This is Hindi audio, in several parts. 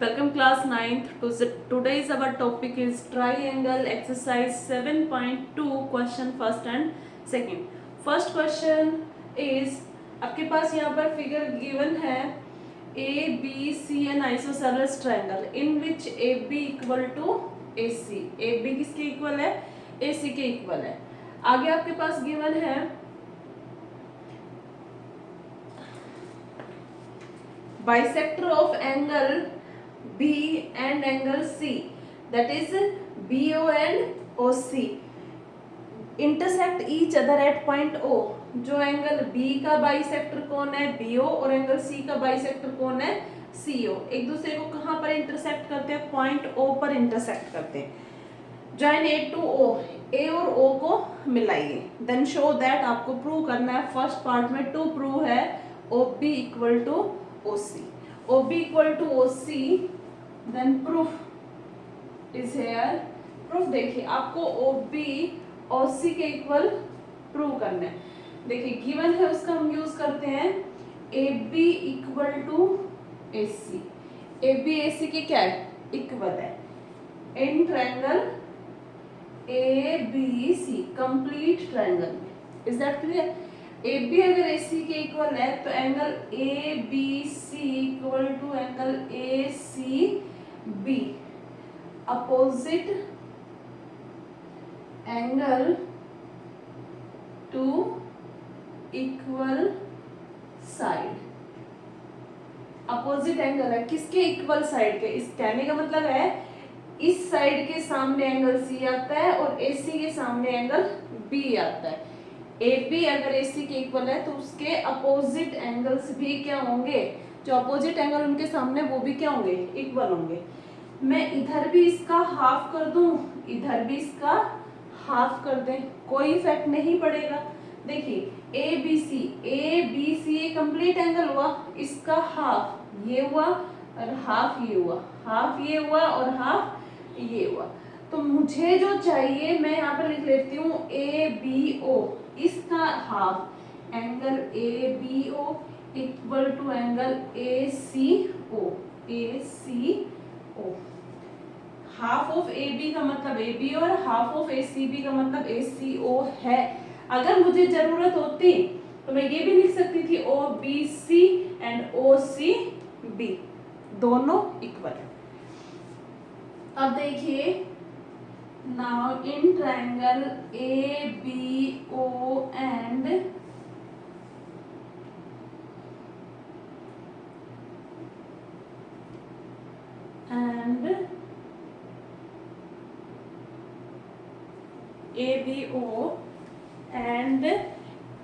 Welcome class 9th. Today's our topic is triangle exercise 7.2 question first and second. First question is आपके पास यहाँ पर फिगर गिवन है ABC an isosceles triangle in which AB equal to AC. AB किसके इक्वल है? AC के इक्वल है. आगे आपके पास गिवन है bisector of angle B and angle C, that is BO and OC intersect each other at point O. जो एंगल B का बाइसेक्टर कौन है? BO और एंगल C का बाइसेक्टर कौन है? CO. एक दूसरे को कहाँ पर इंटरसेक्ट करते हैं? पॉइंट O पर इंटरसेक्ट करते हैं. Join A to O, A और O को मिलाइए. Then show that आपको प्रूव करना है. फर्स्ट पार्ट में टू प्रूव है OB equal to OC. OB equal to OC, then proof is here. Proof देखिए आपको OB OC के इक्वल प्रूव करना है. देखिए गिवन है उसका हम यूज करते हैं AB equal to AC. AB AC के क्या है? इक्वल है. In triangle ABC complete triangle में. Is that clear? AB अगर AC के इक्वल है तो angle ABC equal to angle ACB. Opposite angle to equal side. Opposite angle है किसके? इक्वल साइड के. इस कहने का मतलब है इस साइड के सामने एंगल C आता है और AC के सामने एंगल B आता है. AB अगर AC के इक्वल है तो उसके अपोजिट एंगल्स भी क्या होंगे? जो अपोजिट एंगल उनके सामने वो भी क्या होंगे? इक्वल होंगे. मैं इधर भी इसका हाफ कर दूं, इधर भी इसका हाफ कर दें, कोई इफेक्ट नहीं पड़ेगा. देखिए ABC कंप्लीट एंगल हुआ, इसका हाफ ये हुआ और हाफ ये हुआ, हाफ ये हुआ और हाफ ये हुआ. तो मुझे जो चाहिए मैं यहाँ पर लिख लेती हूँ ABO, इसका half angle ABO equal to angle ACO. Half of AB का मतलब AB और हाफ ऑफ ACB का मतलब ACO है. अगर मुझे जरूरत होती तो मैं ये भी लिख सकती थी OBC एंड OCB दोनों इक्वल है. अब देखिए now in triangle ABO and ABO and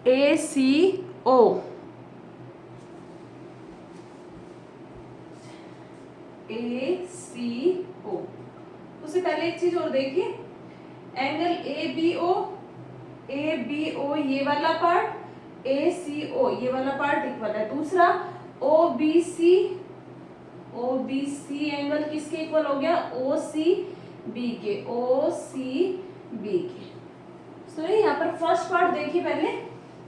ACO. ACO. उससे पहले एक चीज और देखिए, एंगल ABO ये वाला पार्ट, ACO ये वाला पार्ट इक्वल है. दूसरा OBC एंगल किसके इक्वल हो गया? OCB के. सो यहाँ पर फर्स्ट पार्ट देखिए. पहले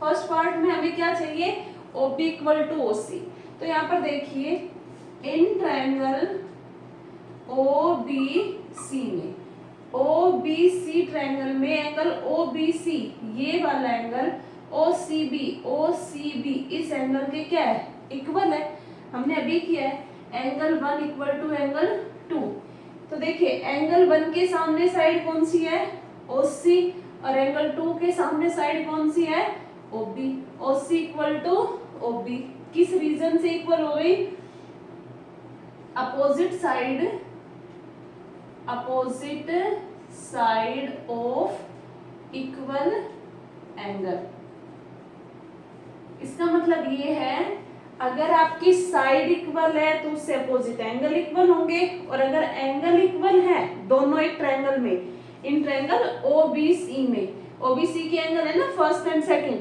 फर्स्ट पार्ट में हमें क्या चाहिए? OB equal to OC. तो यहाँ पर देखिए इन ट्रायंगल OBC में, OBC ट्रायंगल में एंगल OBC ये वाला एंगल OCB इस एंगल के क्या है? इक्वल है. हमने अभी किया है एंगल 1 इक्वल टू एंगल 2. तो देखिए एंगल 1 के सामने साइड कौन सी है? OC और एंगल 2 के सामने साइड कौन सी है? OB. OC equal to OB किस रीजन से इक्वल हो गई? Opposite side of equal angle. इसका मतलब ये है अगर आपकी साइड इक्वल है तो उससे अपोजिट एंगल इक्वल होंगे. और अगर एंगल इक्वल है दोनों एक ट्रायंगल में, इन ट्रायंगल OBC में, OBC के एंगल है ना फर्स्ट एंड सेकंड,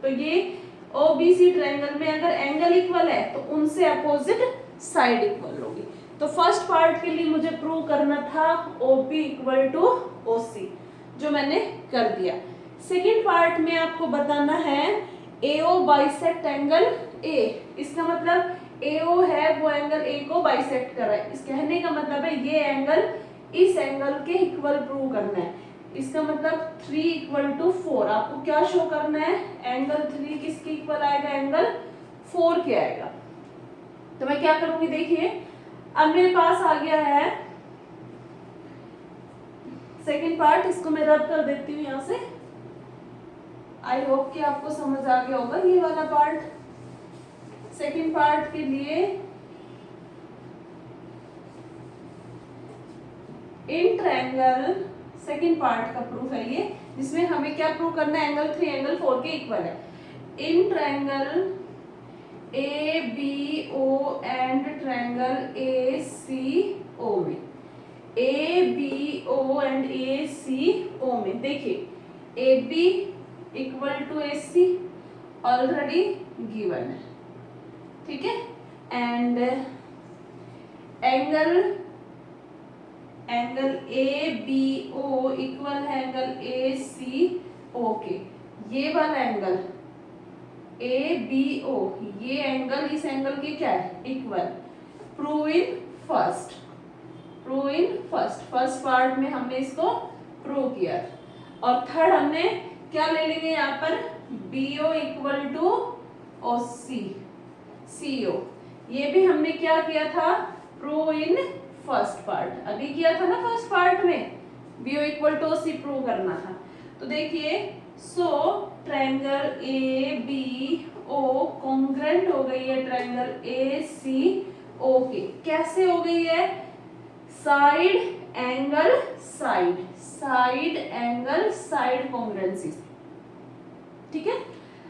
तो ये OBC ट्रायंगल में अगर एंगल इक्वल है तो उनसे अपोजिट साइड इक्वल होगी. तो फर्स्ट पार्ट के लिए मुझे प्रूव करना था OB इक्वल टू OC, जो मैंने कर दिया. सेकेंड पार्ट में आपको बताना है AO बाइसेक्ट एंगल A. इसका मतलब AO है वो एंगल A को बाइसेक्ट कर रहा है। इस कहने का मतलब है ये एंगल इस एंगल के इक्वल प्रूव करना है। इसका मतलब 3 = 4। आपको क्या शो करना है, एंगल 3 किसके इक्वल आएगा, एंगल 4 के आएगा। तो मैं क्या करूंगी, देखिए अब मेरे पास आ गया है सेकेंड पार्ट, इसको मैं रब कर देती हूँ यहाँ से। आई होप कि आपको समझ आ गया होगा ये वाला पार्ट। सेकेंड पार्ट के लिए इन ट्रायंगल, सेकेंड पार्ट का प्रूफ है ये, जिसमें हमें क्या प्रूव करना है, एंगल 3 एंगल 4 के इक्वल है। In triangle ABO and triangle ACO में, ABO एंड ACO में देखिए AB = AC ऑलरेडी गिवन है, ठीक है। एंड एंगल ABO इक्वल है एंगल ACO के। ये वाला एंगल ABO, ये एंगल इस एंगल के क्या है, equal. Prove in first part में हमने इसको प्रूव किया। और थर्ड हमने क्या ले लेंगे यहाँ पर, BO = OC CO। ये भी हमने क्या किया था, प्रूव इन फर्स्ट पार्ट, अभी किया था ना फर्स्ट पार्ट में, BO = OC प्रूव करना था। तो देखिए सो ट्रायंगल ABO कॉन्ग्रुएंट हो गई है ट्रायंगल ACO के। कैसे हो गई है, साइड एंगल साइड कॉन्ग्रुएंसी, ठीक है।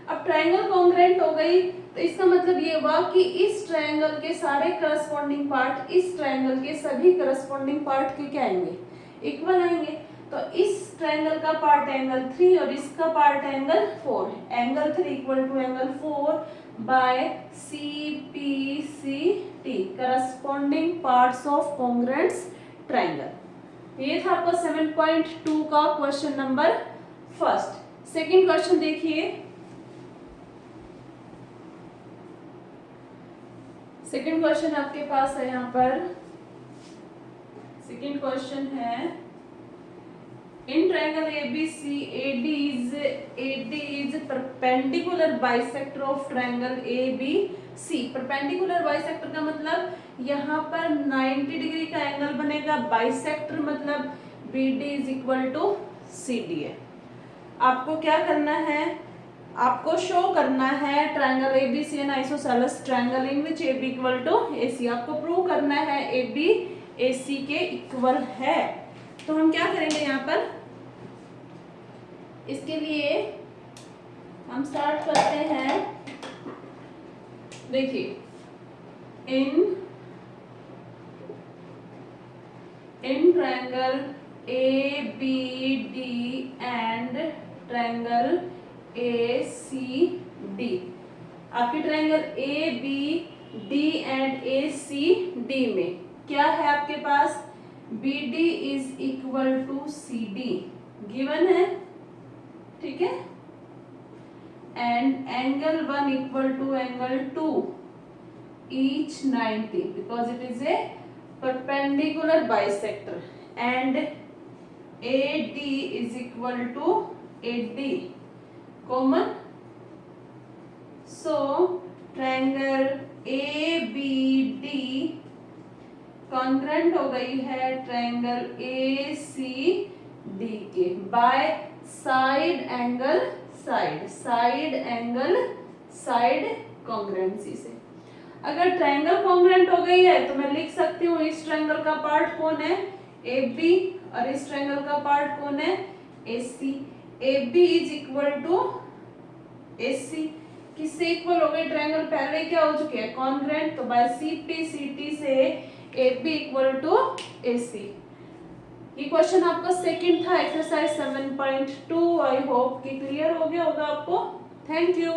अब ट्रायंगल कॉन्ग्रुएंट हो गई तो इसका मतलब ये हुआ कि इस ट्रायंगल के सारे करस्पॉन्डिंग पार्ट इस ट्रायंगल के सभी करस्पॉन्डिंग पार्ट के क्या आएंगे, इक्वल आएंगे। तो इस ट्रायंगल का पार्ट एंगल 3 और इसका पार्ट एंगल 4 है। Angle 3 = angle 4 by CPCT, corresponding parts of congruent triangle. ये था आपका 7.2 का question number first. Second question देखिए, सेकंड क्वेश्चन आपके पास है यहाँ पर। सेकंड क्वेश्चन है in triangle ABC AD is perpendicular bisector of triangle ABC। Perpendicular bisector का मतलब यहाँ पर 90 डिग्री का एंगल बनेगा, बाइसेक्टर मतलब BD = CD है। आपको क्या करना है, आपको शो करना है triangle ABC N isosceles triangle in which AB = AC। आपको प्रूव करना है AB AC के इक्वल है। तो हम क्या करेंगे यहाँ पर, इसके लिए हम स्टार्ट करते हैं। देखिए in triangle ABD and triangle ACD, आपके ट्रायंगल ABD एंड ACD में क्या है आपके पास, BD = CD गिवन है, ठीक है। And angle 1 = angle 2 each 90 because it is a perpendicular bisector, and AD = AD common। so triangle ABD congruent हो गई है ट्रायंगल ACD के by side angle side congruency से। अगर ट्रायंगल कॉन्ग्रुएंट हो गई है तो मैं लिख सकती हूँ इस ट्रायंगल का पार्ट कौन है, AB, और इस ट्रायंगल का पार्ट कौन है, AC। AB = AC किससे इक्वल हो गए, ट्रायंगल पहले क्या हो चुके हैं, कॉन्ग्रुएंट। तो बाय CPCT से AB = AC। ये क्वेश्चन आपका सेकंड था, एक्सरसाइज 7.2। आई होप कि क्लियर हो गया होगा आपको। Thank you.